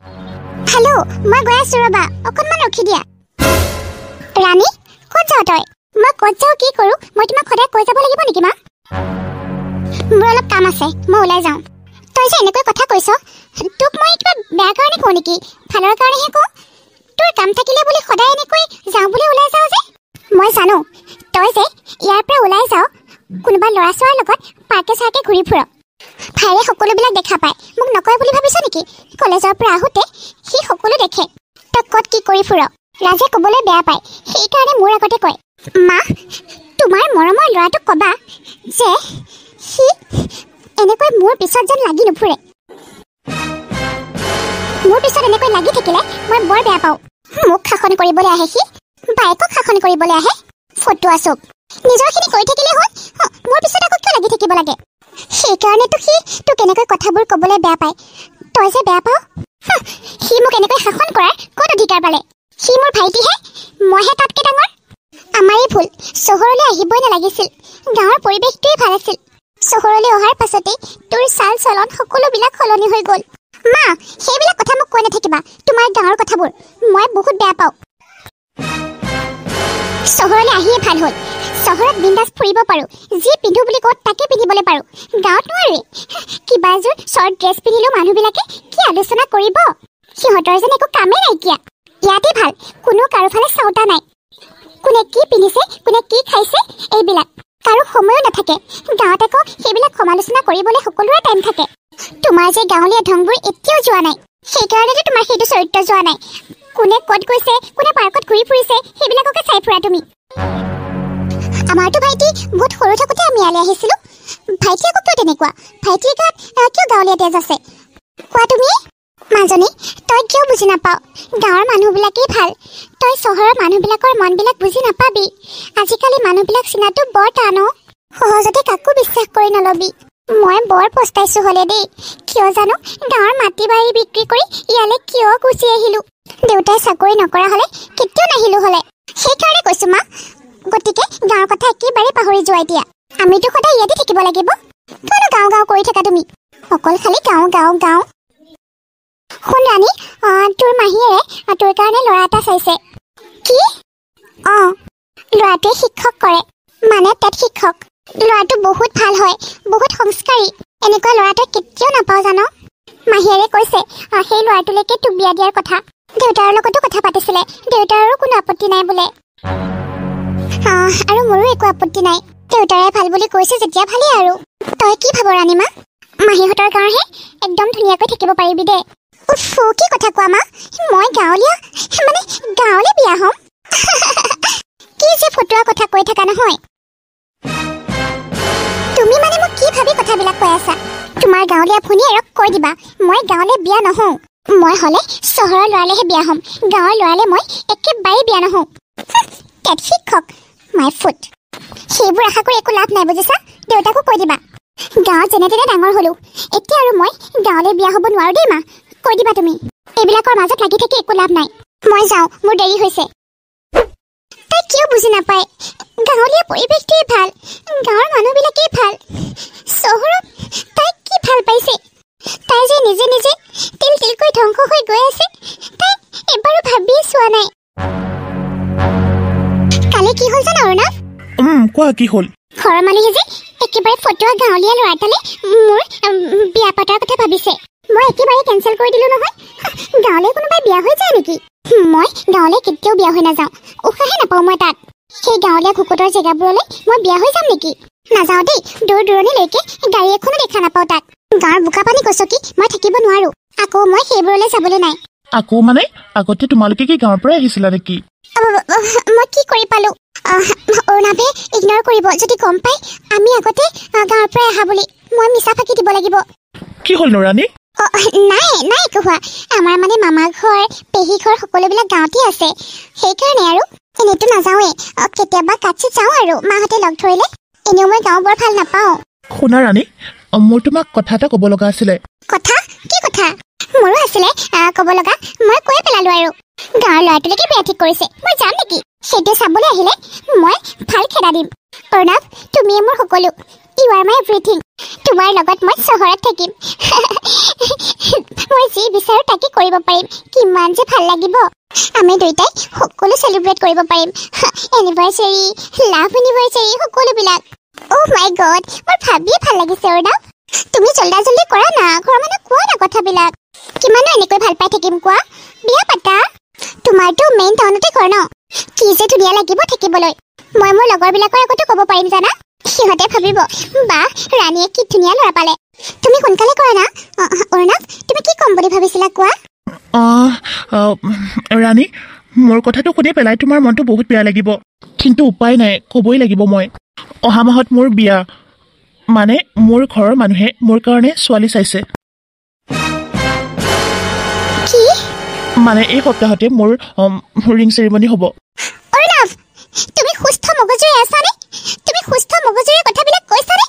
Hello मैं गय आছো रबा অকনমান ৰখি দিয়া ৰাণী ক'ত যাও তই মই ক'ত যাও কি কৰো মই তোমাক খদাই কৈ যাব লাগিব নেকি মা মোৰ অলপ কাম আছে মই ওলাই যাও তই যে এনেকৈ কথা কৈছ তোক মই কিবা বেয়া কাৰণে কওঁ নেকি ভালৰ কাৰণেহে কওঁ তোৰ কাম থাকিলে বুলি খদাই এনেকৈ যাও বুলি ওলাই যাও যে মই জানো তই যে ইয়াৰ পৰা ওলাই যাও কোনোবা ল'ৰা ছোৱালীৰ লগত পাৰ্কে চাৰ্কে ঘূৰি ফুৰ ভাইৰে সকলোবিলাক দেখা পায় মোক নকয় বুলি ভাবিছ নেকি কলেজৰ পৰা আহোতে সি সকলো দেখে তই ক'ত কি কৰি ফুৰ ৰাজে ক'বলৈ বেয়া পায় সেইকাৰণে মোৰ আগতে কয় মা তোমাৰ মৰমৰ ল'ৰাটোক ক'বা যে সি এনেকৈ মোৰ পিছত যেন লাগি নুফুৰে মোৰ পিছত এনেকৈ লাগি থাকিলে মই বৰ বেয়া পাওঁ মোক শাসন কৰিবলৈ আহে সি বাইকক শাসন কৰিবলৈ আহে ফটোৱা চব নিজৰখিনি কৰি থাকিলে হ'ল মোৰ পিছত আকৌ কিয় লাগি থাকিব লাগে সেইকাৰণেতো সি তোক এনেকৈ কথাবোৰ ক'বলৈ বেয়া পায় তই যে বেয়া পাওঁ সি মোক এনেকৈ শাসন কৰাৰ ক'ত অধিকাৰ পালে সি মোৰ ভাইটিহে মইহে তাতকৈ ডাঙৰ আমাৰেই ভুল চহৰলৈ আহিবই নালাগিছিল গাঁৱৰ পৰিৱেশটোৱেই ভাল আছিল চহৰলৈ অহাৰ পাছতেই তোৰ চাল চলন সকলোবিলাক সলনি হৈ গ'ল মা সেইবিলাক কথা মোক কৈ নাথাকিবা তোমাৰ গাঁৱৰ কথাবোৰ মই বহুত বেয়া পাওঁ চহৰলৈ আহিয়ে ভাল হ'ল চহৰত বিন্দাছ ফুৰিব পাৰোঁ যি পিন্ধো বুলি কওঁ তাকে পিন্ধিবলৈ পাৰোঁ গাঁৱত নোৱাৰোৱেই কিবা এযোৰ শ্বৰ্ট ড্ৰেছ পিন্ধিলেও মানুহবিলাকে কি আলোচনা কৰিব সিহঁতৰ যেন একো কামেই নাইকিয়া ইয়াতে ভাল কোনো কাৰোফালে চাওঁতা নাই কোনে কি পিন্ধিছে কোনে কি খাইছে এইবিলাক কাৰো সময়ো নাথাকে গাঁৱত আকৌ সেইবিলাক সমালোচনা কৰিবলৈ সকলোৰে টাইম থাকে তোমাৰ যে গাঁৱলীয়া ঢংবোৰ এতিয়াও যোৱা নাই সেইকাৰণেতো তোমাৰ সেইটো চৰিত্ৰ যোৱা নাই কোনে ক'ত গৈছে কোনে পাৰ্কত ঘূৰি ফুৰিছে সেইবিলাককে চাই ফুৰা তুমি আমাৰতো ভাইটি বহুত সৰু থাকোঁতে আমি ইয়ালৈ আহিছিলোঁ ভাইটি আকৌ কিয় তেনেকুৱা ভাইটিৰ গাত কিয় গাঁৱলীয়া তেজ আছে কোৱা তুমি মাজনী তই কিয় বুজি নাপাৱ গাঁৱৰ মানুহবিলাকেই ভাল তই চহৰৰ মানুহবিলাকৰ মনবিলাক বুজি নাপাবি আজিকালি মানুহবিলাক চিনাটো বৰ টান সহজতে কাকো বিশ্বাস কৰি নলবি মই বৰ পস্তাইছোঁ হ'লে দেই কিয় জানো গাঁৱৰ মাটি বাৰী বিক্ৰী কৰি ইয়ালৈ কিয় গুচি আহিলোঁ দেউতাই চাকৰি নকৰা হ'লে কেতিয়াও নাহিলোঁ হ'লে সেইকাৰণে কৈছোঁ মা গতিকে গাঁৱৰ কথা একেবাৰে পাহৰি যোৱাই দিয়া আমিতো সদায় ইয়াতে থাকিব লাগিব কিয়নো গাঁও গাঁও কৰি থাকা তুমি অকল খালি গাঁও গাঁও গাঁও শুন ৰাণী তোৰ মাহীয়ে তোৰ কাৰণে ল'ৰা এটা চাইছে কি ল'ৰাটোৱে শিক্ষক কৰে মানে তাত শিক্ষক ল'ৰাটো বহুত ভাল হয় বহুত সংস্কাৰী এনেকুৱা ল'ৰা তই কেতিয়াও নাপাওঁ জানো মাহীয়ে কৈছে সেই ল'ৰাটোলৈকে তোক বিয়া দিয়াৰ কথা দেউতাৰ লগতো কথা পাতিছিলে দেউতাৰো কোনো আপত্তি নাই বোলে আৰু মোৰো একো আপত্তি নাই দেউতাৰে ভাল বুলি কৈছে যেতিয়া ভালেই আৰু তই কি ভাব ৰাণীমা মাহীহঁতৰ কাৰণেহে একদম ধুনীয়াকৈ থাকিব পাৰিবি দে কি কথা কোৱা মা মই গাঁৱলীয়া মানে গাঁৱলৈ বিয়া হ'ম কি যে ফটোৱা কথা কৈ থকা নহয় তুমি মানে মোক কি ভাবি কথাবিলাক কৈ আছা তোমাৰ গাঁৱলীয়া ভনীয়েৰক কৈ দিবা মই গাঁৱলৈ বিয়া নহওঁ মই হ'লে চহৰৰ ল'ৰালেহে বিয়া হ'ম গাঁৱৰ ল'ৰালে মই একেবাৰে বিয়া নহওঁ তাত শিক্ষক মাই ফুট সেইবোৰ আশা কৰি একো লাভ নাই বুজিছা দেউতাকো কৈ দিবা গাঁৱত যেনে তেনে ডাঙৰ হ'লো এতিয়া আৰু মই গাঁৱলৈ বিয়া হ'ব নোৱাৰো দেই মা কৈ দিবা তুমি এইবিলাকৰ মাজত লাগি থাকি একো লাভ নাই মই যাওঁ মোৰ দেৰি হৈছে তাই কিয় বুজি নাপায় গাঁৱলীয়া পৰিৱেশটোৱেই ভাল গাঁৱৰ মানুহবিলাকেই ভাল চহৰত তাই কি ভাল পাইছে তাই যে নিজে নিজে তিল তিলকৈ ধ্বংস হৈ গৈ আছে তাই এবাৰো ভাবিয়ে চোৱা নাই কালি কি হ'ল জানো অৰুণাভ কোৱা কি হ'ল ঘৰৰ মানুহে যে একেবাৰে ফটোৱা গাঁৱলীয়া ল'ৰা এটালে মোৰ বিয়া পতাৰ কথা ভাবিছে মই একেবাৰে কেঞ্চেল কৰি দিলোঁ নহয় গাঁৱলৈ কোনোবাই বিয়া হৈ যায় নেকি মই গাঁৱলৈ কেতিয়াও বিয়া হৈ নাযাওঁ উশাহে নাপাওঁ মই তাত সেই গাঁৱলীয়া ঘুকুতৰ জেগাবোৰলৈ মই বিয়া হৈ যাম নেকি নাযাওঁ দেই দূৰ দূৰণিলৈকে গাড়ী এখনো দেখা নাপাওঁ তাত গাঁৱৰ বোকা পানী গছকি মই থাকিব নোৱাৰো আকৌ মই সেইবোৰলৈ যাবলৈ নাই আকৌ মানে আগতে তোমালোকে কি গাঁৱৰ পৰা আহিছিলা নেকি মই কি কৰি পালো অৰুণাভে ইগনৰ কৰিব যদি গম পাই আমি আগতে গাঁৱৰ পৰা অহা বুলি মই মিছা ফাঁকি দিব লাগিব কি হ'ল ৰাণী নাই নাই একো হোৱা আমাৰ মানে মামা ঘৰ পেহী ঘৰ সকলোবিলাক গাঁৱতে আছে সেইকাৰণে আৰু এনেইতো নাযাওঁৱেই কেতিয়াবা কাটছি যাওঁ আৰু মাহঁতে লগ ধৰিলে এনেও মই গাঁও বৰ ভাল নাপাওঁ শুনা ৰাণী মোৰ তোমাক কথা এটা ক'ব লগা আছিলে কথা কি কথা মোৰো আছিলে ক'ব লগা মই কৈ পেলালো আৰু গাঁৱৰ ল'ৰাটোলৈকে বিয়া ঠিক কৰিছে মই যাম নেকি সেইটো চাবলৈ আহিলে মই ভাল খেদা দিম অৰুণাভ তুমিয়ে মোৰ সকলো ইউ আৰ মাই এভৰিথিং তোমাৰ লগত মই চহৰত থাকিম মই মই যি বিচাৰো তাকে কৰিব পাৰিম কিমান যে ভাল লাগিব আমি দুইটাই সকলো সেলিব্ৰেট কৰিব পাৰিম এনিভাৰ্সাৰী লাভ এনিভাৰ্সাৰী সকলোবিলাক ও মাই গড মোৰ ভাবিয়ে ভাল লাগিছে অৰ্ণৱ তুমি জলদি কৰা না ঘৰৰ মানুহ কোৱা না কথাবিলাক কিমানো এনেকৈ ভাল পাই থাকিম কোৱা বিয়া পাতা তোমাৰতো মেইন টাউনতে ঘৰ ন কি যে ধুনীয়া লাগিব থাকিবলৈ মই মোৰ লগৰবিলাকৰ আগতো ক'ব পাৰিম জানা সিহঁতে ভাবিব বা ৰাণীয়ে কি ধুনীয়া ল'ৰা পালে তুমি সোনকালে কৰা না অৰ্ণৱ তুমি কি ক'ম বুলি ভাবিছিলা কোৱা ৰাণী মোৰ কথাটো শুনি পেলাই তোমাৰ মনটো বহুত বেয়া লাগিব কিন্তু উপায় নাই ক'বই লাগিব মই অহা মাহত মোৰ বিয়া মানে মোৰ ঘৰৰ মানুহে মোৰ কাৰণে ছোৱালী চাইছে কি মানে এই সপ্তাহতে মোৰ ৰিং চেৰিমনি হ'ব অৰ্ণৱ তুমি সুস্থ মগজুৰে আছানে তুমি সুস্থ মগজুৰে কথাবিলাক কৈছানে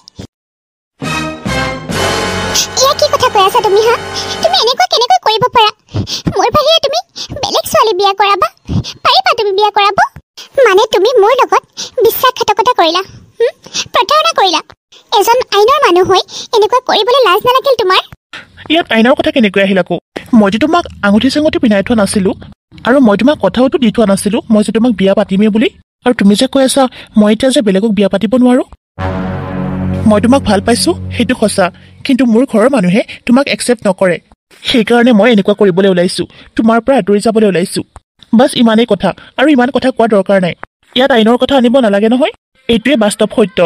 এয়া কি কথা কৈ আছা তুমি হা তুমি এনেকুৱা কেনেকৈ কৰিব পাৰা মোৰ বাহিৰে তুমি বেলেগ ছোৱালী বিয়া কৰাবা পাৰিবা তুমি বিয়া কৰাব মানে তুমি মোৰ লগত বিশ্বাসঘাতকতা কৰিলা প্ৰতাৰণা কৰিলা এজন আইনৰ মানুহ হৈ এনেকুৱা কৰিবলৈ লাজ নালাগিল তোমাৰ ইয়াত আইনৰ কথা কেনেকৈ আহিল আকৌ মইতো তোমাক আঙুঠি চাঙুঠি পিন্ধাই থোৱা নাছিলো আৰু মই তোমাক কথাওতো দি থোৱা নাছিলো মই যে তোমাক বিয়া পাতিমেই বুলি আৰু তুমি যে কৈ আছা মই এতিয়া যে বেলেগক বিয়া পাতিব নোৱাৰো মই তোমাক ভাল পাইছো সেইটো সঁচা কিন্তু মোৰ ঘৰৰ মানুহে তোমাক একচেপ্ট নকৰে সেইকাৰণে মই এনেকুৱা কৰিবলৈ ওলাইছো তোমাৰ পৰা আঁতৰি যাবলৈ ওলাইছো বাছ ইমানেই কথা আৰু ইমান কথা কোৱাৰ দৰকাৰ নাই ইয়াত আইনৰ কথা আনিব নালাগে নহয় এইটোৱে বাস্তৱ সত্য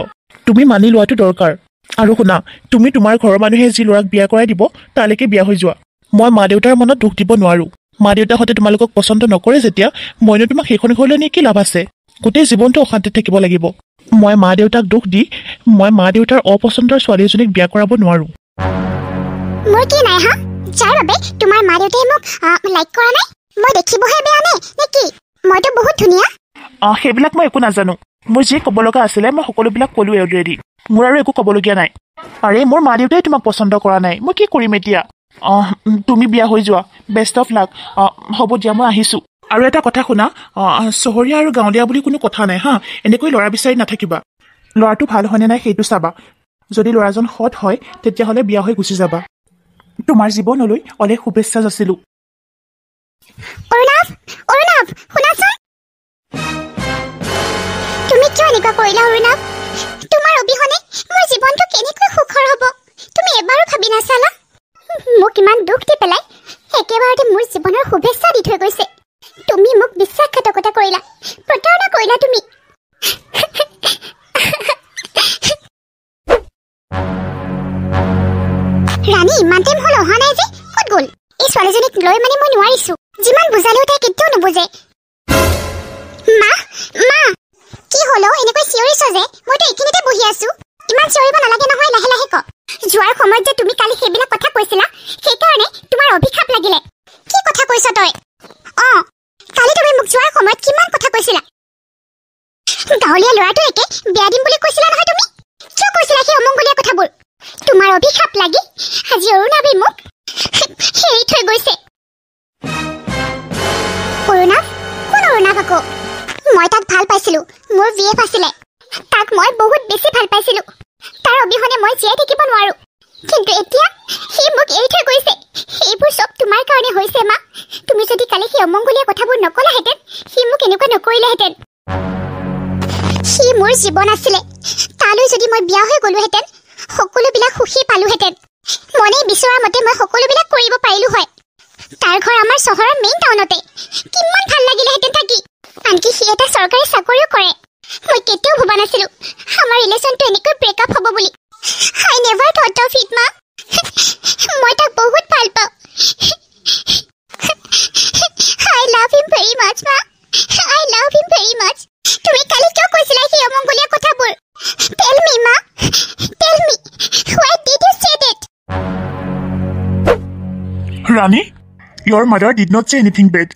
তুমি মানি লোৱাটো দৰকাৰ আৰু শুনা তুমি তোমাৰ ঘৰৰ মানুহে যি ল'ৰাক বিয়া কৰাই দিব তালৈকে বিয়া হৈ যোৱা মই মা দেউতাৰ মনত দুখ দিব নোৱাৰো মা দেউতাহঁতে তোমালোকক পচন্দ নকৰে যেতিয়া মইনো তোমাক সেইখন ঘৰলৈ নি কি লাভ আছে গোটেই জীৱনটো অশান্তিত থাকিব লাগিব মই মা দেউতাক দুখ দি মই মা দেউতাৰ অপচন্দৰ ছোৱালী এজনীক বিয়া কৰাব নোৱাৰো মোৰ কি নাই হা যাৰ বাবে তোমাৰ মা দেউতাই মোক লাইক কৰা নাই মই দেখিবহে বেয়া নে কি মইতো বহুত ধুনীয়া সেইবিলাক মই একো নাজানো মোৰ যি ক'ব লগা আছিলে মই সকলোবিলাক ক'লোৱে অলৰেডি মোৰ আৰু একো ক'বলগীয়া নাই আৰে মোৰ মা দেউতাই তোমাক পচন্দ কৰা নাই মই কি কৰিম এতিয়া তুমি বিয়া হৈ যোৱা বেষ্ট অফ লাক হ'ব দিয়া মই আহিছো আৰু এটা কথা শুনা চহৰীয়া আৰু গাঁৱলীয়া বুলি কোনো কথা নাই হা এনেকৈ ল'ৰা বিচাৰি নাথাকিবা ল'ৰাটো ভাল হয়নে নাই সেইটো চাবা যদি ল'ৰাজন সৎ হয় তেতিয়াহ'লে বিয়া হৈ গুচি যাবা তোমাৰ জীৱনলৈ অলেখ শুভেচ্ছা যাচিলো অৰ্ণৱ শুনাচোন তুমি কিয় এনেকুৱা কৰিলা অৰ্ণৱ তোমাৰ অবিহনে মোৰ জীৱনটো কেনেকৈ সুখৰ হ'ব তুমি এবাৰো ভাবি নাচালা মোক ইমান দুখ দি পেলাই একেবাৰতে মোৰ জীৱনৰ শুভেচ্ছা দি থৈ গৈছে তুমি মোক বিশ্বাসঘাতকতা কৰিলা প্ৰতাৰণা কৰিলা তুমি ৰাণী ইমান টাইম হ'ল অহা নাই যে ক'ত গ'ল এই ছোৱালীজনীক লৈ মানে মই নোৱাৰিছো যিমান বুজালেও তাই কেতিয়াও নুবুজে মা কি হ'ল এনেকৈ চিঞৰিছ যে মইতো এইখিনিতে বহি আছো ইমান চিঞৰিব নালাগে নহয় লাহে লাহে ক যোৱাৰ সময়ত যে তুমি কালি সেইবিলাক কথা কৈছিলা সেইকাৰণে তোমাৰ অভিশাপ লাগিলে কি কথা কৈছ তই কালি তুমি মোক যোৱাৰ সময়ত কিমান কথা কৈছিলা গাঁৱলীয়া ল'ৰাটো একে বিয়া দিম বুলি কৈছিলা নহয় তুমি কিয় কৈছিলা সেই অমংগলীয়া কথাবোৰ তোমাৰ অভিশাপ লাগি আজি অৰুণাৱে মোক এৰি থৈ গৈছে অৰুণাৱ কোন অৰুণাৱ আকৌ মই তাক ভাল পাইছিলো মোৰ VF আছিলে তাক মই বহুত বেছি ভাল পাইছিলো তাৰ অবিহনে মই জীয়াই থাকিব নোৱাৰো কিন্তু এতিয়া সি মোক এৰি থৈ গৈছে এইবোৰ চব তোমাৰ কাৰণে হৈছে মা তুমি যদি কালি সেই অমংগলীয়া কথাবোৰ নকলাহেঁতেন সি মোক এনেকুৱা নকৰিলেহেঁতেন সি মোৰ জীৱন আছিলে তালৈ যদি মই বিয়া হৈ গলোহেঁতেন সকলোবিলাক সুখী পালোহেঁতেন মনে বিচৰা মতে মই সকলোবিলাক কৰিব পাৰিলো হয় তাৰ ঘৰ আমাৰ চহৰৰ মেইন টাউনতে কিমান ভাল লাগিলেহেঁতেন থাকি আনকি সি এটা চৰকাৰী চাকৰিও কৰে মই কেতিয়াও ভবা নাছিলো আমাৰ ৰিলেশ্যনটো এনেকৈ ব্ৰেকআপ হ'ব বুলি I never thought of it, মা মই তাক বহুত ভাল পাওঁ I love him very much, মা I love him very much তুমি কালি কিয় কৈছিলা সেই অমংগলীয়া কথাবোৰ Tell me, মা Tell me Why did you say that? Rani, your mother did not say anything bad.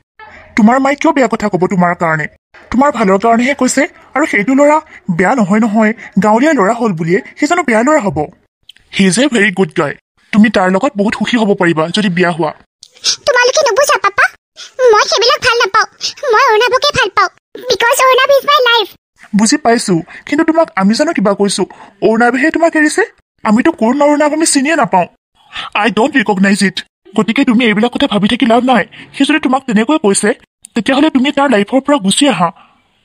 তোমাৰ মাই কিয় বেয়া কথা ক'ব তোমাৰ কাৰণে তোমাৰ ভালৰ কাৰণেহে কৈছে আৰু সেইটো ল'ৰা বেয়া নহয় গাঁৱলীয়া ল'ৰা হ'ল বুলিয়ে সি জানো বেয়া ল'ৰা হ'ব he is a very good guy তুমি তাৰ লগত বহুত সুখী হ'ব পাৰিবা যদি বিয়া হোৱা তোমালোকে নুবুজা পাপা মই সেইবিলাক ভাল নাপাওঁ মই অৰুণাৱকে ভাল পাওঁ বিকজ অৰুণাৱ ইজ মাই লাইফ বুজি পাইছো কিন্তু তোমাক আমি জানো কিবা কৈছো অৰুণাৱেহে তোমাক এৰিছে আমিতো কোন অৰুণাৱ আমি চিনিয়ে নাপাওঁ আই ডোণ্ট ৰিকগনাইজ ইট গতিকে তুমি এইবিলাক কথা ভাবি থাকি লাভ নাই সি যদি তোমাক তেনেকৈ কৈছে তেতিয়াহ'লে তুমি তাৰ লাইফৰ পৰা গুচি আহা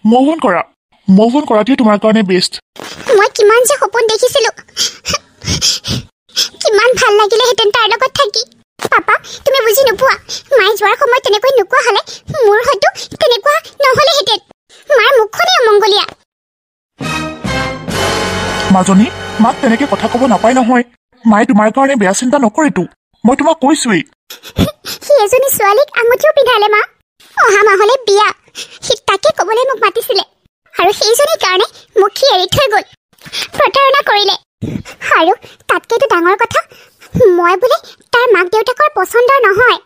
মুভ অন কৰাটোৱে তোমাৰ কাৰণে বেষ্ট মই কিমান যে সপোন দেখিছিলো কিমান ভাল লাগিলেহেঁতেন তাৰ লগত থাকি পাপা তুমি বুজি নোপোৱা মায়ে যোৱাৰ সময়ত তেনেকৈ নোকোৱা হ'লে মোৰ হয়তো তেনেকুৱা নহ'লেহেঁতেন মাৰ মুখখনেই অমংগলীয়া মাজনী মাক তেনেকে কথা ক'ব নাপায় নহয় মায়ে তোমাৰ কাৰণে বেয়া চিন্তা নকৰেতো মই তোমাক কৈছোৱেই সি এজনী ছোৱালীক আঙুঠিও পিন্ধালে মা অহা মাহলৈ বিয়া সি তাকে ক'বলৈ মোক মাতিছিলে আৰু সেইজনীৰ কাৰণে মোক সি এৰি থৈ গ'ল প্ৰতাৰণা কৰিলে আৰু তাতকৈতো ডাঙৰ কথা মই বোলে তাৰ মাক দেউতাকৰ পচন্দৰ নহয়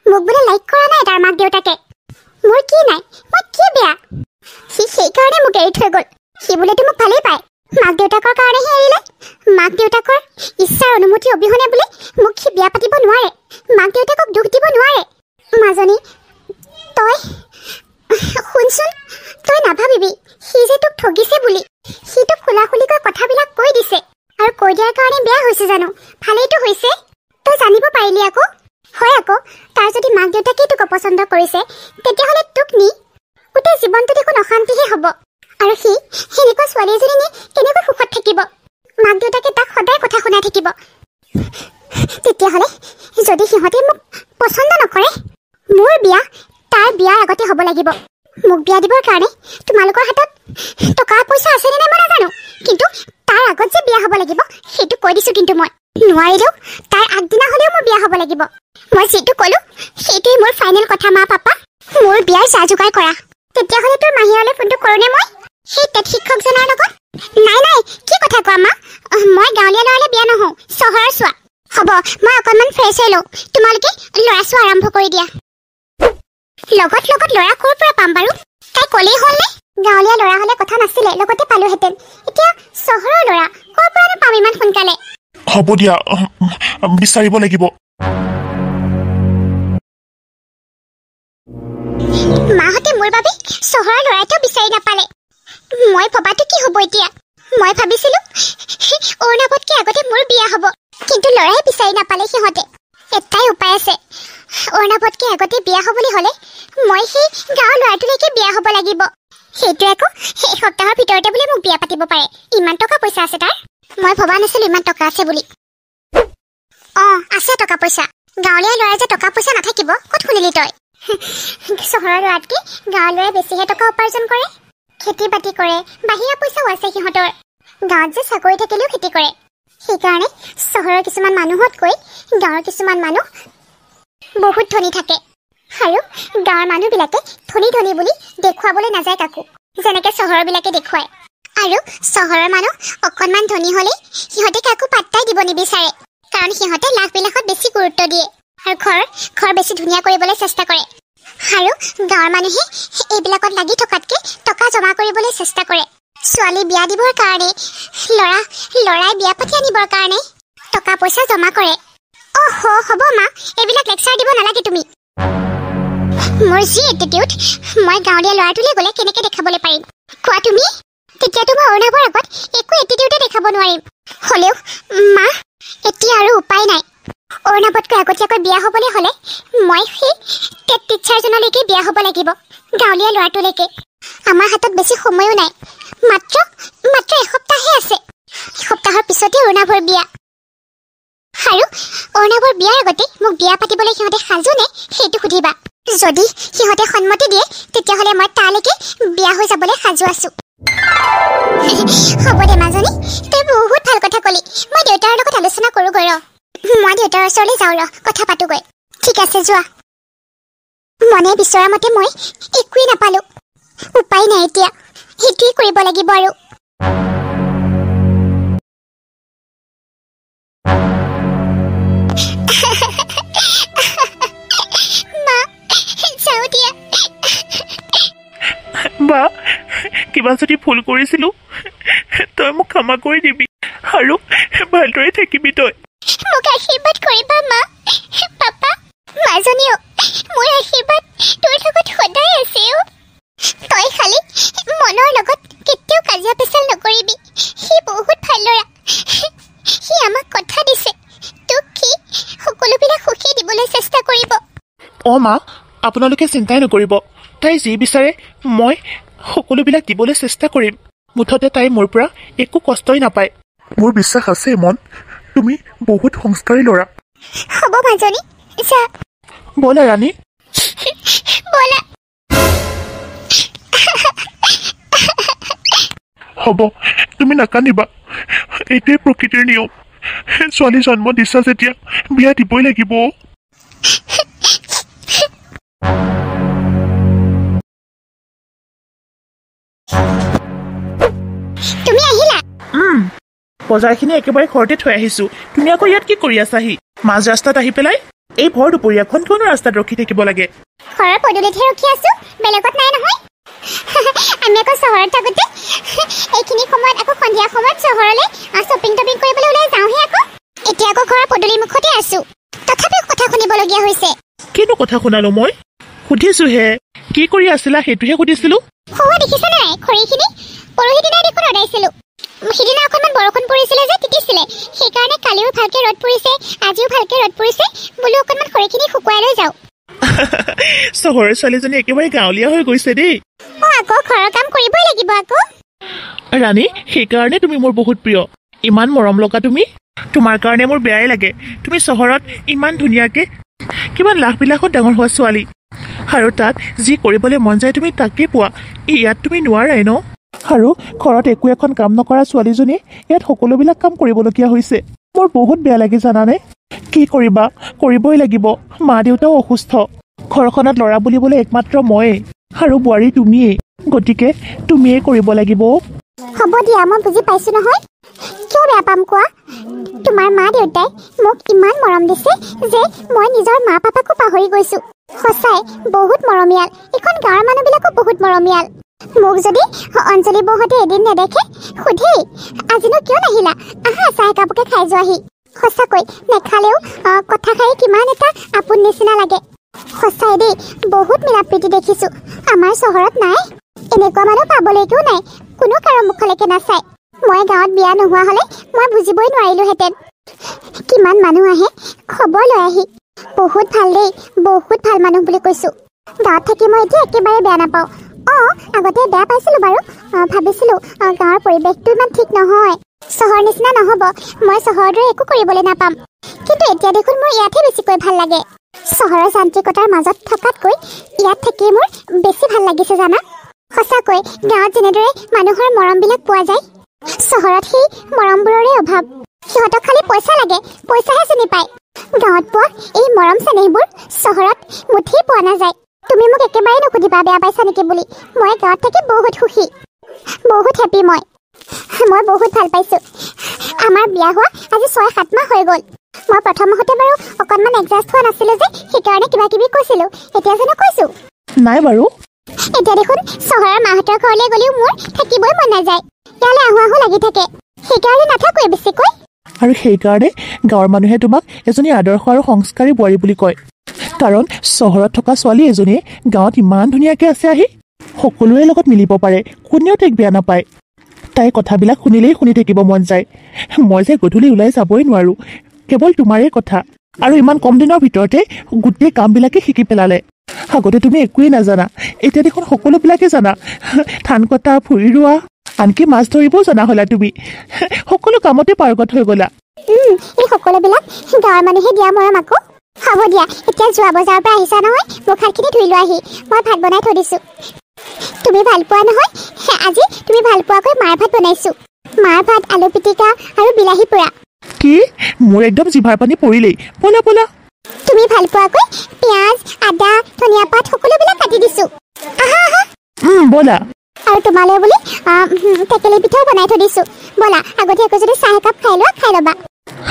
মোক বোলে লাইক কৰা নাই তাৰ মাক দেউতাকে মোৰ কি নাই মই কি বেয়া সি সেইকাৰণে মোক এৰি থৈ গ'ল সি বোলেতো মোক ভালেই পায় মাক দেউতাকৰ কাৰণেহে এৰিলে মাক দেউতাকৰ ইচ্ছাৰ অনুমতি অবিহনে বোলে মোক সি বিয়া পাতিব নোৱাৰে মাক দেউতাকক দুখ দিব নোৱাৰে মাজনী তই শুনচোন তই নাভাবিবি সি যে তোক ঠগিছে বুলি সি তোক খোলাখুলিকৈ কথাবিলাক কৈ দিছে আৰু কৈ দিয়াৰ কাৰণে বেয়া হৈছে জানো ভালেইতো হৈছে তই জানিব পাৰিলি আকৌ হয় আকৌ তাৰ যদি মাক দেউতাকেই তোক অপচন্দ কৰিছে তেতিয়াহ'লে তোক নি গোটেই জীৱনটো দেখোন অশান্তিহে হ'ব আৰু সি সেনেকুৱা ছোৱালী এজনী নি কেনেকৈ সুখত থাকিব মাক দেউতাকে তাক সদায় কথা শুনাই থাকিব তেতিয়াহ'লে যদি সিহঁতে মোক পচন্দ নকৰে মোৰ বিয়া তাৰ বিয়াৰ আগতে হ'ব লাগিব মোক বিয়া দিবৰ কাৰণে তোমালোকৰ হাতত টকা পইচা আছেনে নাই মই নাজানো কিন্তু তাৰ আগত যে বিয়া হ'ব লাগিব সেইটো কৈ দিছোঁ কিন্তু মই নোৱাৰিলেও তাৰ আগদিনা হ'লেও মোৰ বিয়া হ'ব লাগিব মই যিটো ক'লোঁ সেইটোৱেই মোৰ ফাইনেল কথা মা পাপা মোৰ বিয়াৰ যা যোগাৰ কৰা তেতিয়াহ'লে তোৰ মাহীৰলৈ ফোনটো কৰোঁনে মই সেই টেট শিক্ষকজনৰ লগত নাই কি কথা কোৱা মা মই গাঁৱলীয়া ল'ৰালৈ বিয়া নহওঁ চহৰৰ চোৱা হ'ব মই অকণমান ফ্ৰেছ হৈ লওঁ তোমালোকে ল'ৰা চোৱা আৰম্ভ কৰি দিয়া লগত ল'ৰা ক'ৰ পৰা পাম বাৰু তাই ক'লেই হ'লনে গাঁৱলীয়া ল'ৰা হ'লে কথা নাছিলে লগতে পালোহেঁতেন এতিয়া চহৰৰ ল'ৰা ক'ৰ পৰানো পাম ইমান সোনকালে হ'ব দিয়া বিচাৰিব লাগিব মাহঁতে মোৰ বাবে চহৰৰ ল'ৰা এটাও বিচাৰি নাপালে মই ভবাটো কি হ'ব এতিয়া মই ভাবিছিলো অৰুণাবতকৈ আগতে মোৰ বিয়া হ'ব কিন্তু ল'ৰাই বিচাৰি নাপালে সিহঁতে এটাই উপায় আছে অৰুণাবতকৈ আগতে বিয়া হ'বলৈ হ'লে মই সেই গাঁৱৰ ল'ৰাটোলৈকে বিয়া হ'ব লাগিব সেইটো আকৌ এসপ্তাহৰ ভিতৰতে বোলে মোক বিয়া পাতিব পাৰে ইমান টকা পইচা আছে তাৰ মই ভবা নাছিলো ইমান টকা আছে বুলি আছে টকা পইচা গাঁৱলীয়া ল'ৰাই যে টকা পইচা নাথাকিব ক'ত শুনিলি তই চহৰৰ ল'ৰাতকৈ গাঁৱৰ ল'ৰাই বেছিহে টকা উপাৰ্জন কৰে খেতি বাতি কৰে বাহিৰা পইচাও আছে সিহঁতৰ গাঁৱত যে চাকৰি থাকিলেও খেতি কৰে সেইকাৰণে চহৰৰ কিছুমান মানুহতকৈ গাঁৱৰ কিছুমান মানুহ বহুত ধনী থাকে আৰু গাঁৱৰ মানুহবিলাকে ধনী বুলি দেখুৱাবলৈ নাযায় কাকো যেনেকৈ চহৰবিলাকে দেখুৱায় আৰু চহৰৰ মানুহ অকণমান ধনী হ'লেই সিহঁতে কাকো পাত্তাই দিব নিবিচাৰে কাৰণ সিহঁতে লাখ বিলাসত বেছি গুৰুত্ব দিয়ে আৰু ঘৰ বেছি ধুনীয়া কৰিবলৈ চেষ্টা কৰে আৰু গাঁৱৰ মানুহে এইবিলাকত লাগি থকাতকৈ টকা জমা কৰিবলৈ চেষ্টা কৰে ছোৱালী বিয়া দিবৰ কাৰণে ল'ৰাই বিয়া পাতি আনিবৰ কাৰণে টকা পইচা জমা কৰে হ'ব মা এইবিলাক লেকচাৰ দিব নালাগে তুমি মোৰ যি এটিটিউড মই গাঁৱলীয়া ল'ৰাটোলৈ গ'লে কেনেকৈ দেখাবলৈ পাৰিম কোৱা তুমি তেতিয়াতো মই অৰুণাবৰ আগত একো এটিটিউডে দেখাব নোৱাৰিম হ'লেও মা এতিয়া আৰু উপায় নাই অৰুণাবতকৈ আগতীয়াকৈ বিয়া হ'বলৈ হ'লে মই সেই টেট টিচাৰজনলৈকে বিয়া হ'ব লাগিব গাঁৱলীয়া ল'ৰাটোলৈকে আমাৰ হাতত বেছি সময়ো নাই মাত্ৰ এসপ্তাহহে আছে এসপ্তাহৰ পিছতে অৰুণাবৰ বিয়া আৰু অৰুণাবৰ বিয়াৰ আগতে মোক বিয়া পাতিবলৈ সিহঁতে সাজুনে সেইটো সুধিবা যদি সিহঁতে সন্মতি দিয়ে তেতিয়াহ'লে মই তালৈকে বিয়া হৈ যাবলৈ সাজু আছো হ'ব দে মাজনী তই বহুত ভাল কথা ক'লি মই দেউতাৰ লগত আলোচনা কৰোঁগৈ মই দেউতাৰ ওচৰলৈ যাওঁ কথা পাতোগৈ ঠিক আছে যোৱা মনে বিচৰা মতে মই একোৱেই নাপালোঁ উপায় নাই এতিয়া সেইটোৱেই কৰিব লাগিব আৰু বা কিবা যদি ভুল কৰিছিলো তই মোক ক্ষমা কৰি দিবি আৰু ভালদৰে থাকিবি তই মোক আশীৰ্বাদ কৰিবা মা পাপা মাজনীও মোৰ আশীৰ্বাদ তোৰ লগত সদায় আছে তই খালি মনৰ লগত কেতিয়াও কাজিয়া পেচাল নকৰিবি সি বহুত ভাল ল'ৰা সি আমাক কথা দিছে তোক সি সকলোবিলাক সুখী দিব দিবলৈ চেষ্টা কৰিব অ মা আপোনালোকে চিন্তাই নকৰিব তাই যি বিচাৰে মই সকলোবিলাক দিবলৈ চেষ্টা কৰিম মুঠতে তাই মোৰ পৰা একো কষ্টই নাপায় মোৰ বিশ্বাস আছে মন তুমি বহুত সংস্কাৰী ল'ৰা হ'ব মাজনী যা ব'লা ৰাণী ব'লা হ'ব তুমি নাকান্দিবা এইটোৱে প্ৰকৃতিৰ নিয়ম ছোৱালী জন্ম দিছা যেতিয়া বিয়া দিবই লাগিব তুমি আহিলা বজাৰখিনি একেবাৰে ঘৰতে থৈ আহিছো তুমি আকৌ ইয়াত কি কৰি আছাহি মাজ ৰাস্তাত আহি পেলাই এই ভৰ দুপৰীয়াখন কিয়নো ৰাস্তাত ৰখি থাকিব লাগে ঘৰৰ পদূলিতহে ৰখি আছো বেলেগত নাই নহয় আমি আকৌ চহৰত থাকোঁতে এইখিনি সময়ত আকৌ সন্ধিয়া সময়ত চহৰলৈ শ্বপিং টপিং কৰিবলৈ ওলাই যাওঁহে আকৌ এতিয়া আকৌ ঘৰৰ পদূলি মুখতে আছো তথাপিও কথা শুনিবলগীয়া হৈছে কিনো কথা শুনালো মই সুধিছোহে কি কৰি আছিলা সেইটোহে সুধিছিলো সৌৱা দেখিছা নাই খৰিখিনি পৰহি দিনাই দেখোন ৰদাইছিলো সিদিনা অকণমান বৰষুণ পৰিছিলে যে তিতিছিলে সেইকাৰণে কালিও ভালকে ৰ'দ পৰিছে আজিও ভালকে ৰ'দ পৰিছে বোলো অকণমান খৰিখিনি শুকুৱাই লৈ যাওঁ চহৰৰ ছোৱালীজনী একেবাৰে গাঁৱলীয়া হৈ গৈছে দেই আকৌ ঘৰৰ কাম কৰিবই লাগিব আকৌ ৰাণী সেইকাৰণে তুমি মোৰ বহুত প্ৰিয় ইমান মৰম লগা তুমি তোমাৰ কাৰণে মোৰ বেয়াই লাগে তুমি চহৰত ইমান ধুনীয়াকে কিমান লাখ বিলাকত ডাঙৰ হোৱা ছোৱালী আৰু তাত যি কৰিবলৈ মন যায় তুমি তাকেই পোৱা ইয়াত তুমি নোৱাৰাই ন আৰু ঘৰত একো এখন কাম নকৰা ছোৱালীজনীয়ে ইয়াত সকলোবিলাক কাম কৰিবলগীয়া হৈছে মোৰ বহুত বেয়া লাগে জানানে কি কৰিবা কৰিবই লাগিব মা দেউতাও অসুস্থ ঘৰখনত ল'ৰা বুলিবলৈ একমাত্ৰ ময়েই আৰু বোৱাৰী তুমিয়েই গতিকে তুমিয়েই কৰিব লাগিব হ'ব দিয়া মই বুজি পাইছো নহয় কিয় বেয়া পাম কোৱা তোমাৰ মা দেউতাই মোক ইমান মৰম দিছে যে মই নিজৰ মা পাপাকো পাহৰি গৈছো সঁচাই বহুত মৰমীয়াল এইখন গাঁৱৰ মানুহবিলাকো বহুত মৰমীয়াল মোক যদি অঞ্জলি বৌহঁতে এদিন নেদেখে সোধেই আজিনো কিয় নাহিলা আহা চাহ একাপকে খাই যোৱাহি সঁচাকৈ নেখালেও কথা খাই কিমান এটা আপোন নিচিনা লাগে সঁচাই দেই বহুত মিলা প্ৰীতি দেখিছো আমাৰ চহৰত নাই এনেকুৱা মানুহ পাবলৈকেও নাই কোনো কাৰো মুখলৈকে নাচায় মই গাঁৱত বিয়া নোহোৱা হ'লে মই বুজিবই নোৱাৰিলোহেঁতেন কিমান মানুহ আহে খবৰ লৈ আহি বহুত ভাল দেই বহুত ভাল মানুহ বুলি কৈছো গাঁৱত থাকি মই এতিয়া একেবাৰে বেয়া নাপাওঁ আগতে বেয়া পাইছিলো বাৰু ভাবিছিলো গাঁৱৰ পৰিৱেশটো ইমান ঠিক নহয় চহৰ নিচিনা নহ'ব মই চহৰৰ দৰে একো কৰিবলৈ নাপাম কিন্তু এতিয়া দেখোন মোৰ ইয়াতহে বেছিকৈ ভাল লাগে চহৰৰ যান্ত্ৰিকতাৰ মাজত থকাতকৈ ইয়াত থাকি মোৰ বেছি ভাল লাগিছে জানা সঁচাকৈ গাঁৱত যেনেদৰে মানুহৰ মৰমবিলাক পোৱা যায় চহৰত সেই মৰমবোৰৰে অভাৱ সিহঁতক খালি পইচা লাগে পইচাহে চিনি পায় গাঁৱত পোৱা এই মৰম চেনেহবোৰ চহৰত মুঠেই পোৱা নাযায় তুমি মোক একেবাৰে নুসুধিবা বেয়া পাইছা নেকি বুলি মই গাঁৱত থাকি বহুত সুখী বহুত হেপী মই বহুত ভাল পাইছো আমাৰ বিয়া হোৱা আজি 6-7 মাহ হৈ গ'ল মই প্ৰথমতে বাৰু অকণমান এডজাষ্ট হোৱা নাছিলো যে সেইকাৰণে কিবা কিবি কৈছিলো এতিয়া জানো কৈছো নাই বাৰু এতিয়া দেখোন চহৰৰ মাহঁতৰ ঘৰলৈ গ'লেও মোৰ থাকিবই মন নাযায় ইয়ালৈ আহো আহো লাগি থাকে সেইকাৰণে নাথাকোৱে বেছিকৈ আৰু সেইকাৰণে গাঁৱৰ মানুহে তোমাক এজনী আদৰ্শ আৰু সংস্কাৰী বোৱাৰী বুলি কয় কাৰণ চহৰত থকা ছোৱালী এজনীয়ে গাঁৱত ইমান ধুনীয়াকে আছে আহি সকলোৰে লগত মিলিব পাৰে কোনেও তাইক বেয়া নাপায় তাইৰ কথাবিলাক শুনিলেই শুনি থাকিব মন যায় মই যে গধূলি ওলাই যাবই নোৱাৰো কেৱল তোমাৰে কথা আৰু ইমান কম দিনৰ ভিতৰতে গোটেই কামবিলাকে শিকি পেলালে আগতে তুমি একোৱেই নাজানা এতিয়া দেখোন সকলোবিলাকে জানা ধান কটা ভুই ৰোৱা আনকি মাছ ধৰিবও জনা হ'লা তুমি সকলো কামতে পাৰ্গত হৈ গ'লা এই সকলোবিলাক গাঁৱৰ মানুহে দিয়া মৰম আকৌ হ'ব দিয়া এতিয়া যোৱা বজাৰৰ পৰা আহিছা নহয় মুখ হাতখিনি ধুই লোৱাহি মই ভাত বনাই থৈ দিছো তুমি ভাল পোৱা নহয় আজি তুমি ভাল পোৱাকৈ মাৰ ভাত বনাইছো মাৰ ভাত আলু পিটিকা আৰু বিলাহী পোৰা কি মোৰ একদম জিভাৰ পানী পৰিলেই বলা বলা তুমি ভাল পোৱাকৈ পিঁয়াজ আদা ধনিয়া পাত সকলোবিলাক কাটি দিছো আহা আহা বলা আৰু তোমালৈ বুলি টেকেলি পিঠাও বনাই থৈ দিছো বলা আগতীয়াকৈ যদি চাহ একাপ খাই ল'বা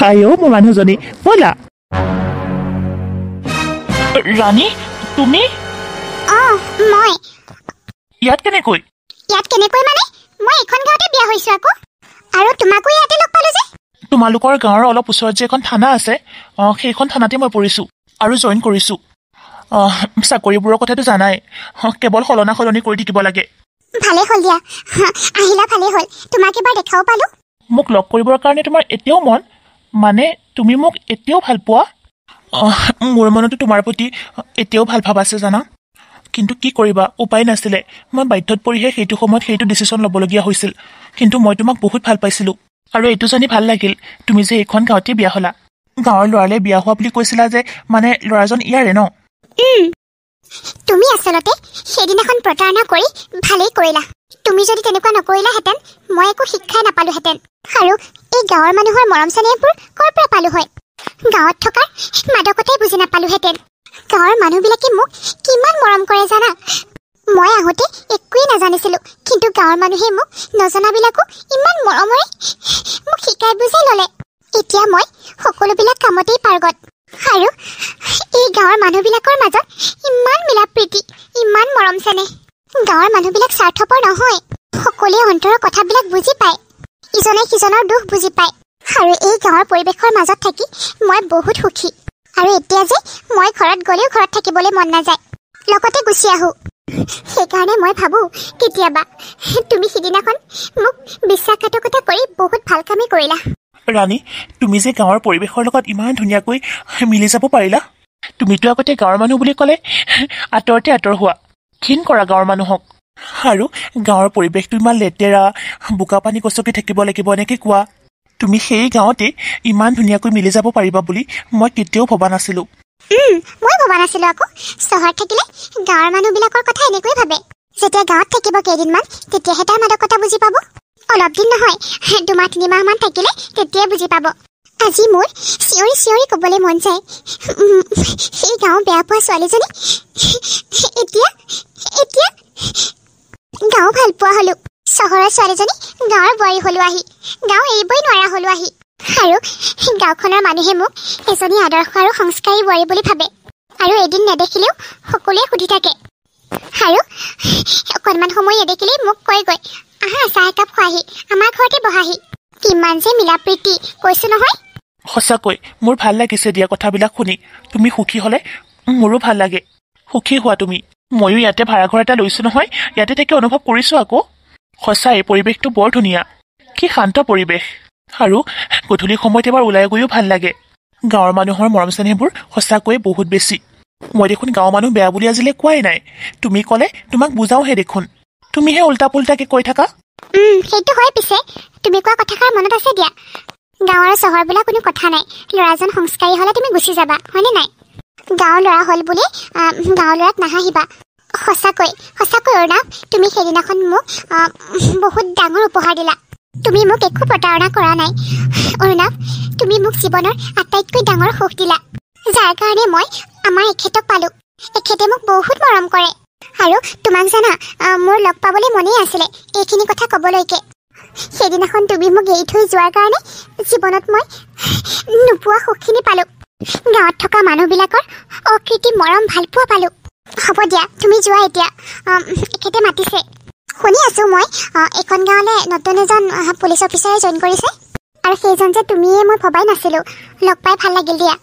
আইও মোৰ মানুহজনী বলা ৰাণী তুমি মই ইয়াত কেনেকৈ মানে মই এখন গাঁৱতে বিয়া হৈছো আকৌ আৰু তোমাকো ইয়াতে লগ পালো যে তোমালোকৰ গাঁৱৰ অলপ ওচৰত যে এখন থানা আছে সেইখন থানাতে মই পৰিছো আৰু জইন কৰিছো চাকৰিবোৰৰ কথাটো জানাই কেৱল সলনি কৰি থাকিব লাগে ভালে হ'ল দিয়া আহিলা ভালে হ'ল তোমাক এবাৰ দেখাও পালো মোক লগ কৰিবৰ কাৰণে তোমাৰ এতিয়াও মন মানে তুমি মোক এতিয়াও ভাল পোৱা মোৰ মনতো তোমাৰ প্ৰতি এতিয়াও ভাল ভাৱ আছে জানা, কিন্তু কি কৰিবা, উপায় নাছিলে। মই বাধ্যত পৰিহে সেইটো সময়ত সেইটো ডিচিশ্যন ল'বলগীয়া হৈছিল। কিন্তু মই তোমাক বহুত ভাল পাইছিলোঁ, আৰু এইটো জানি ভাল লাগিল তুমি যে এইখন গাঁৱতে বিয়া হ'লা। গাঁৱৰ ল'ৰালে বিয়া হোৱা বুলি কৈছিলা যে, মানে ল'ৰাজন ইয়াৰে ন? তুমি আচলতে সেইদিনাখন প্ৰতাৰণা কৰি ভালেই কৰিলা। তুমি যদি তেনেকুৱা নকৰিলাহেঁতেন মই একো শিক্ষাই নাপালোহেঁতেন, আৰু এই গাঁৱৰ মানুহৰ মৰম চেনেহবোৰ ক'ৰ পৰা পালো হয়? গাঁৱত থকাৰ মাদকতাই বুজি নাপালোহেঁতেন। গাঁৱৰ মানুহবিলাকে মোক কিমান মৰম কৰে জানা। মই আহোঁতে একোৱেই নাজানিছিলোঁ, কিন্তু গাঁৱৰ মানুহে মোক নজনাবিলাকো ইমান মৰমেৰে মোক শিকাই বুজাই ল'লে। এতিয়া মই সকলোবিলাক কামতেই পাৰ্গত, আৰু এই গাঁৱৰ মানুহবিলাকৰ মাজত ইমান মিলা প্ৰীতি, ইমান মৰম চেনেহ। গাঁৱৰ মানুহবিলাক স্বাৰ্থপৰ নহয়, সকলোৱে অন্তৰৰ কথাবিলাক বুজি পায়, ইজনে সিজনৰ দুখ বুজি পায়। আৰু এই গাঁৱৰ পৰিৱেশৰ মাজত থাকি মই বহুত সুখী। আৰু এতিয়া যে মই ঘৰত গ'লেও ঘৰত থাকিবলৈ মন নাযায়, লগতে গুচি আহোঁ। সেইকাৰণে মই ভাবোঁ কেতিয়াবা তুমি সিদিনাখন মোক বিশ্বাসঘাতকতা কৰি বহুত ভাল কামেই কৰিলা। ৰাণী, তুমি যে গাঁৱৰ পৰিৱেশৰ লগত ইমান ধুনীয়াকৈ মিলি যাব পাৰিলা। তুমিতো আগতে গাঁৱৰ মানুহ বুলি ক'লে আঁতৰতে আঁতৰ হোৱা, ঘিণ কৰা গাঁৱৰ মানুহক। আৰু গাঁৱৰ পৰিৱেশটো ইমান লেতেৰা, বোকা পানী গচকি থাকিব লাগিব এনেকৈ কোৱা। তুমি সেই গাঁৱতে ইমান ধুনীয়াকৈ মিলি যাব পাৰিবা বুলি মই কেতিয়াও ভবা নাছিলোঁ। মই ভবা নাছিলোঁ আকৌ। চহৰত থাকিলে গাঁৱৰ মানুহবিলাকৰ কথা এনেকৈ ভাবে। যেতিয়া গাঁৱত থাকিব কেইদিনমান তেতিয়াহে তাৰ মাদকতা বুজি পাব। অলপ দিন নহয়, 2-3 মাহমান থাকিলে তেতিয়াই বুজি পাব। আজি মোৰ চিঞৰি চিঞৰি ক'বলৈ মন যায়, সেই গাঁও বেয়া পোৱা ছোৱালীজনী এতিয়া এতিয়া গাঁও ভাল পোৱা হ'লো। চহৰৰ ছোৱালীজনী গাঁৱৰ বোৱাৰী হ'লো আহি, গাঁও এৰিবই নোৱাৰা হ'লো আহি। আৰু গাঁওখনৰ মানুহে মোক এজনী আদৰ্শ আৰু সংস্কাৰী বোৱাৰী বুলি ভাবে। আৰু এদিন নেদেখিলেও সকলোৱে সুধি থাকে, আৰু অকণমান সময় নেদেখিলেই মোক কয়গৈ, আহা চাহ একাপ খোৱাহি, আমাৰ ঘৰতে বহাহি। কিমান যে মিলা প্ৰীতি, কৈছো নহয়। সঁচাকৈ মোৰ ভাল লাগিছে দিয়া কথাবিলাক শুনি। তুমি সুখী হ'লে মোৰো ভাল লাগে। সুখী হোৱা তুমি। ময়ো ইয়াতে ভাড়াঘৰ এটা লৈছোঁ নহয়, ইয়াতে থাকি অনুভৱ কৰিছোঁ আকৌ। সঁচাই পৰিৱেশটো বৰ ধুনীয়া, কি শান্ত পৰিৱেশ। আৰু গধূলি সময়ত এবাৰ ওলাই গৈও ভাল লাগে। গাঁৱৰ মানুহৰ মৰম চেনেহবোৰ সঁচাকৈয়ে বহুত বেছি। মই দেখোন গাঁৱৰ মানুহ বেয়া বুলি আজিলৈ কোৱাই নাই। তুমি ক'লে তোমাক বুজাওহে দেখোন, তুমিহে উল্টা পুল্টাকে কৈ থাকা। সেইটো হয়। পিছে তুমি কোৱা কথাষাৰ মনত আছে দিয়া। গাঁও আৰু চহৰ বোলা কোনো কথা নাই, ল'ৰাজন সংস্কাৰী হ'লে তুমি গুচি যাবা, হয়নে নাই? গাঁৱৰ ল'ৰা হ'ল বুলি গাঁৱৰ ল'ৰাক নাহাঁহিবা। সঁচাকৈ সঁচাকৈ অৰ্ণৱ, তুমি সেইদিনাখন মোক বহুত ডাঙৰ উপহাৰ দিলা। তুমি মোক একো প্ৰতাৰণা কৰা নাই অৰ্ণৱ। তুমি মোক জীৱনৰ আটাইতকৈ ডাঙৰ সুখ দিলা, যাৰ কাৰণে মই আমাৰ এখেতক পালোঁ। এখেতে মোক বহুত মৰম কৰে। আৰু তোমাক জানা, মোৰ লগ পাবলৈ মনেই আছিলে এইখিনি কথা ক'বলৈকে। সেইদিনাখন তুমি মোক এৰি থৈ যোৱাৰ কাৰণে জীৱনত মই নোপোৱা সুখখিনি পালোঁ। গাঁৱত থকা মানুহবিলাকৰ অকৃত্ৰিম মৰম ভালপোৱা পালোঁ। হ'ব দিয়া, তুমি যোৱা এতিয়া, এখেতে মাতিছে। শুনি আছোঁ মই, এইখন গাঁৱলৈ নতুন এজন পুলিচ অফিচাৰে জইন কৰিছে, আৰু সেইজন যে তুমিয়ে মই ভবাই নাছিলোঁ। লগ পাই ভাল লাগিল দিয়া।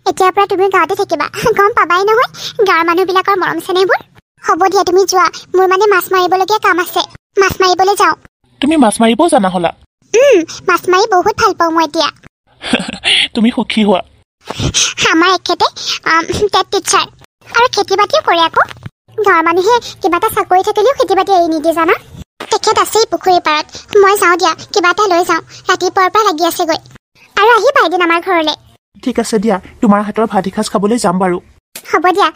এতিয়াৰ পৰা তুমি গাঁৱতে থাকিবা, গম পাবাই নহয় গাঁৱৰ মানুহবিলাকৰ মৰম চেনেহবোৰ। হ'ব দিয়া, তুমি যোৱা, মোৰ মানে মাছ মাৰিবলগীয়া কাম আছে, মাছ মাৰিবলৈ যাওঁ। তুমি মাছ মাৰিবও জানা হ'লা? মাছ মাৰি বহুত ভাল পাওঁ মই এতিয়া। তুমি সুখী হোৱা। আমাৰ এখেতে টেট টিচাৰ, আৰু খেতি বাতিও কৰে আকৌ। গাঁৱৰ মানুহে কিবা এটা চাকৰি থাকিলেও খেতি বাতি এৰি নিদিয়ে জানা। তেখেত আছেই পুখুৰীৰ পাৰত। মই যাওঁ দিয়া, কিবা এটা লৈ যাওঁ, ৰাতিপুৱাৰ পৰা লাগি আছেগৈ। আৰু আহিবা এদিন আমাৰ ঘৰলৈ। ঠিক আছে দিয়া, তোমাৰ হাতৰ ভাত এসাঁজ খাবলৈ যাম বাৰু। হ'ব দিয়া,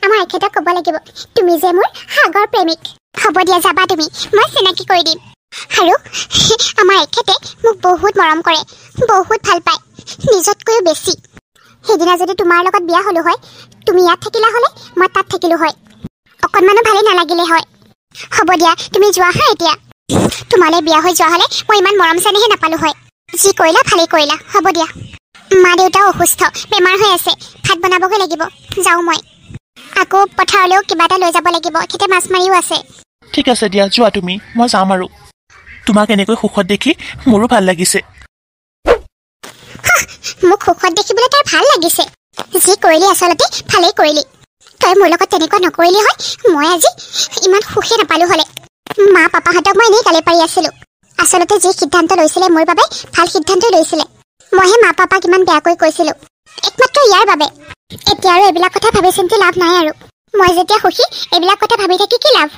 আমাৰ এখেতক ক'ব লাগিব তুমি যে মোৰ সাগৰ প্ৰেমিক। হ'ব দিয়া, যাবা তুমি, মই চিনাকি কৰি দিম। আৰু আমাৰ এখেতে মোক বহুত মৰম কৰে, বহুত ভাল পায়, নিজতকৈও বেছি। সেইদিনা যদি তোমাৰ লগত বিয়া হ'লো হয়, তুমি ইয়াত থাকিলা হ'লে মই তাত থাকিলোঁ হয়, অকণমানো ভালেই নালাগিলে হয়। হ'ব দিয়া, তুমি যোৱা হা এতিয়া। তোমালৈ বিয়া হৈ যোৱা হ'লে মই ইমান মৰম চেনেহে নাপালোঁ হয়। যি কৰিলা ভালেই কৰিলা। হ'ব দিয়া। মা দেউতাও অসুস্থ, বেমাৰ হৈ আছে, ভাত বনাবগৈ লাগিব। যাওঁ মই। আকৌ পথাৰলৈও কিবা এটা লৈ যাব লাগিব, এখেতে মাছ মাৰিও আছে। ঠিক আছে দিয়া, যোৱা তুমি, মই যাম আৰু। তোমাক এনেকৈ সুখত দেখি মোৰো ভাল লাগিছে। মোক সুখত দেখিবলৈ তাৰ ভাল লাগিছে। যি কৰিলি আচলতে ভালেই কৰিলি। তই মোৰ লগত তেনেকুৱা নকৰিলি হয়, মই আজি ইমান সুখে নাপালোঁ হ'লে। মা পাপাহঁতক মই এনেই গালি পাৰি আছিলোঁ। আচলতে যি সিদ্ধান্ত লৈছিলে মোৰ বাবে ভাল সিদ্ধান্তই লৈছিলে। মইহে মা পাপাক ইমান বেয়াকৈ কৈছিলোঁ। একমাত্ৰ ইয়াৰ বাবে। এতিয়া আৰু এইবিলাক কথা ভাবি চিন্তি লাভ নাই আৰু। মই যেতিয়া সুখী এইবিলাক কথা ভাবি থাকি কি লাভ।